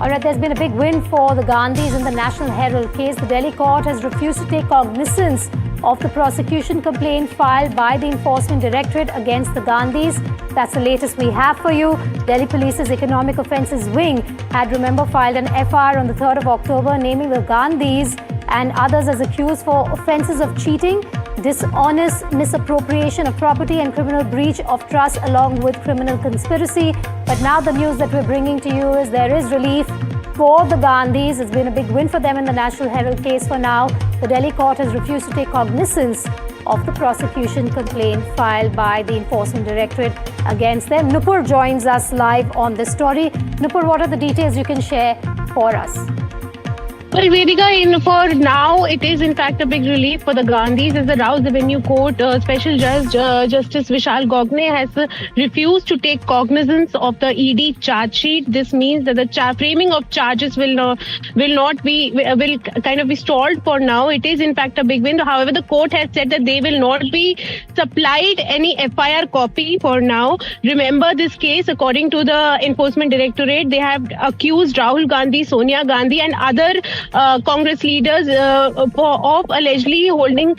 All right, there's been a big win for the Gandhis in the National Herald case. The Delhi court has refused to take cognizance of the prosecution complaint filed by the Enforcement Directorate against the Gandhis. That's the latest we have for you. Delhi Police's Economic Offences Wing had, remember, filed an FIR on the 3rd of October naming the Gandhis and others as accused for offences of cheating, dishonest misappropriation of property and criminal breach of trust along with criminal conspiracy. But now the news that we're bringing to you is there is relief for the Gandhis. It's been a big win for them in the National Herald case for now. The Delhi court has refused to take cognizance of the prosecution complaint filed by the Enforcement Directorate against them. Nupur joins us live on this story. Nupur, what are the details you can share for us? Well, Vedika, for now, it is in fact a big relief for the Gandhis as the Rouse Avenue Court Special Judge Justice Vishal Gogne has refused to take cognizance of the ED charge sheet. This means that the framing of charges will kind of be stalled for now. It is in fact a big win. However, the court has said that they will not be supplied any FIR copy for now. Remember this case, according to the Enforcement Directorate, they have accused Rahul Gandhi, Sonia Gandhi and other Congress leaders of allegedly holding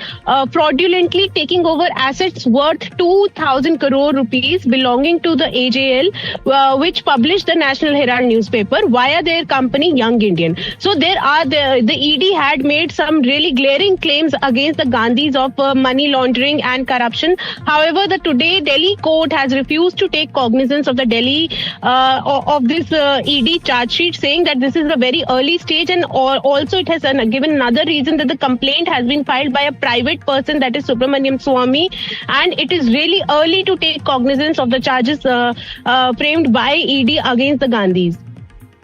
fraudulently taking over assets worth 2,000 crore rupees belonging to the AJL, which published the National Herald newspaper via their company Young Indian. So the ED had made some really glaring claims against the Gandhis of money laundering and corruption. However, the today Delhi court has refused to take cognizance of the Delhi of this ED charge sheet, saying that this is a very early stage, and also it has given another reason that the complaint has been filed by a private person, that is Subramaniam Swamy, and it is really early to take cognizance of the charges framed by ED against the Gandhis.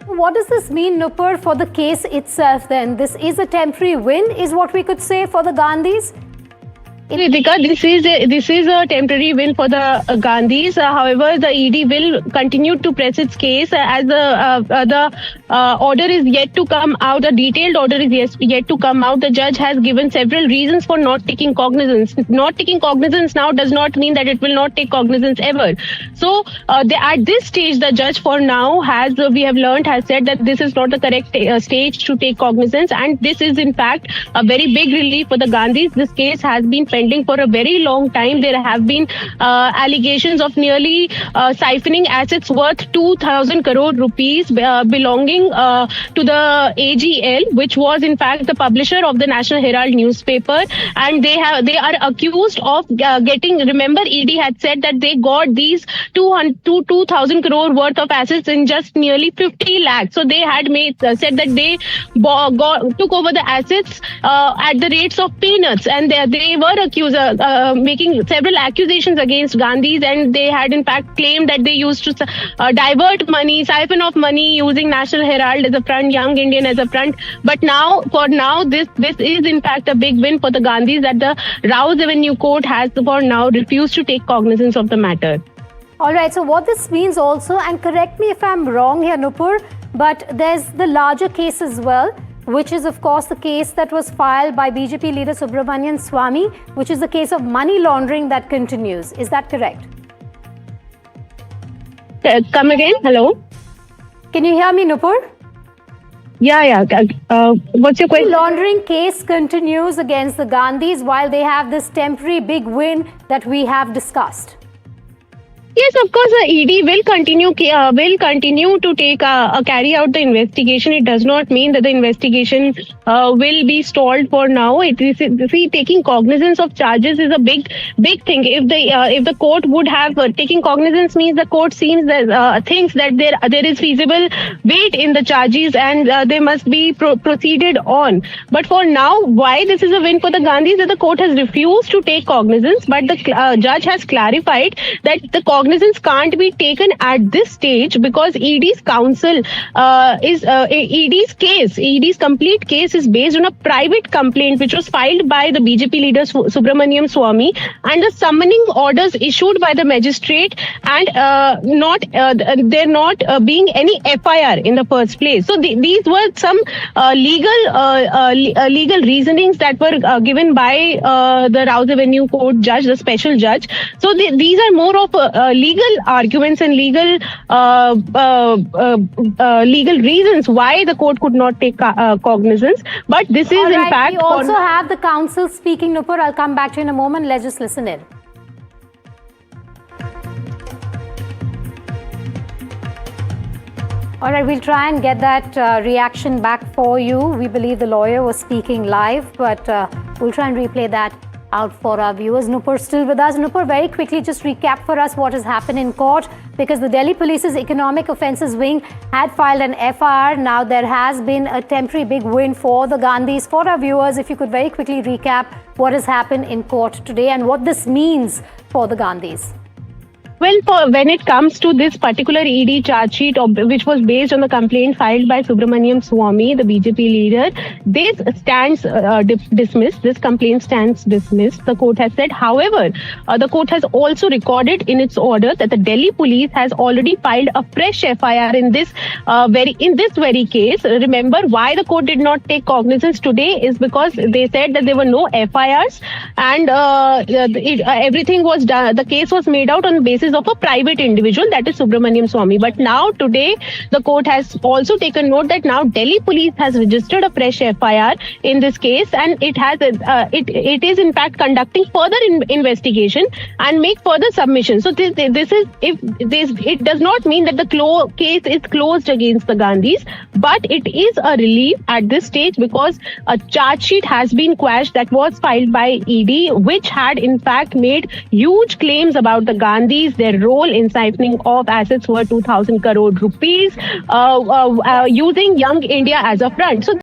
What does this mean, Nupur, for the case itself then? This is a temporary win, is what we could say for the Gandhis? Ritika, this is a temporary win for the Gandhis. However, the ED will continue to press its case as the order is yet to come out. The detailed order is yet to come out. The judge has given several reasons for not taking cognizance. Not taking cognizance now does not mean that it will not take cognizance ever. So, at this stage, the judge for now has said that this is not the correct stage to take cognizance, and this is in fact a very big relief for the Gandhis. This case has been pending for a very long time. There have been allegations of nearly siphoning assets worth 2,000 crore rupees belonging to the AGL, which was in fact the publisher of the National Herald newspaper, and they are accused of getting. Remember, ED had said that they got these 2,000 crore worth of assets in just nearly 50 lakhs. So they had said that they took over the assets at the rates of peanuts, and they were accused making several accusations against Gandhis, and they had in fact claimed that they used to divert money, siphon off money using National Herald as a front, Young Indian as a front. But for now, this is in fact a big win for the Gandhis, that the Rouse Avenue Court has for now refused to take cognizance of the matter. All right, so what this means also, and correct me if I'm wrong here, Nupur, but there's the larger case as well, which is, of course, the case that was filed by BJP leader Subramanian Swamy, which is the case of money laundering that continues. Is that correct? Come again? Hello? Can you hear me, Nupur? Yeah. What's your question? The laundering case continues against the Gandhis while they have this temporary big win that we have discussed. Yes, of course, the ED will continue to carry out the investigation. It does not mean that the investigation will be stalled for now. Taking cognizance of charges is a big thing. If the court would have taking cognizance, means the court thinks that there is feasible weight in the charges and they must be proceeded on. But for now, why this is a win for the Gandhis, that the court has refused to take cognizance, but the judge has clarified that the cognizance can't be taken at this stage because ED's counsel ED's complete case is based on a private complaint which was filed by the BJP leader Subramaniam Swamy, and the summoning orders issued by the magistrate, and there not being any FIR in the first place. So these were some legal reasonings that were given by the Rouse Avenue Court judge, the special judge. So these are more of legal arguments and legal reasons why the court could not take cognizance. But this is in fact. We also have the counsel speaking. Nupur, I'll come back to you in a moment. Let's just listen in. All right, we'll try and get that reaction back for you. We believe the lawyer was speaking live, but we'll try and replay that out for our viewers. Nupur still with us. Nupur, very quickly, just recap for us what has happened in court, because the Delhi Police's Economic Offences Wing had filed an FIR. Now there has been a temporary big win for the Gandhis. For our viewers, if you could very quickly recap what has happened in court today and what this means for the Gandhis. Well, when it comes to this particular ED charge sheet, which was based on the complaint filed by Subramaniam Swamy, the BJP leader, this stands dismissed. This complaint stands dismissed, the court has said. However, the court has also recorded in its order that the Delhi police has already filed a fresh FIR in this very case. Remember, why the court did not take cognizance today is because they said that there were no FIRs and everything was done. The case was made out on the basis of a private individual, that is Subramaniam Swamy. But now today the court has also taken note that now Delhi police has registered a fresh FIR in this case, and it has it is in fact conducting further investigation and make further submissions. So it does not mean that the case is closed against the Gandhis, but it is a relief at this stage because a charge sheet has been quashed that was filed by ED, which had in fact made huge claims about the Gandhis, their role in siphoning off assets worth 2,000 crore rupees, using Young India as a front. So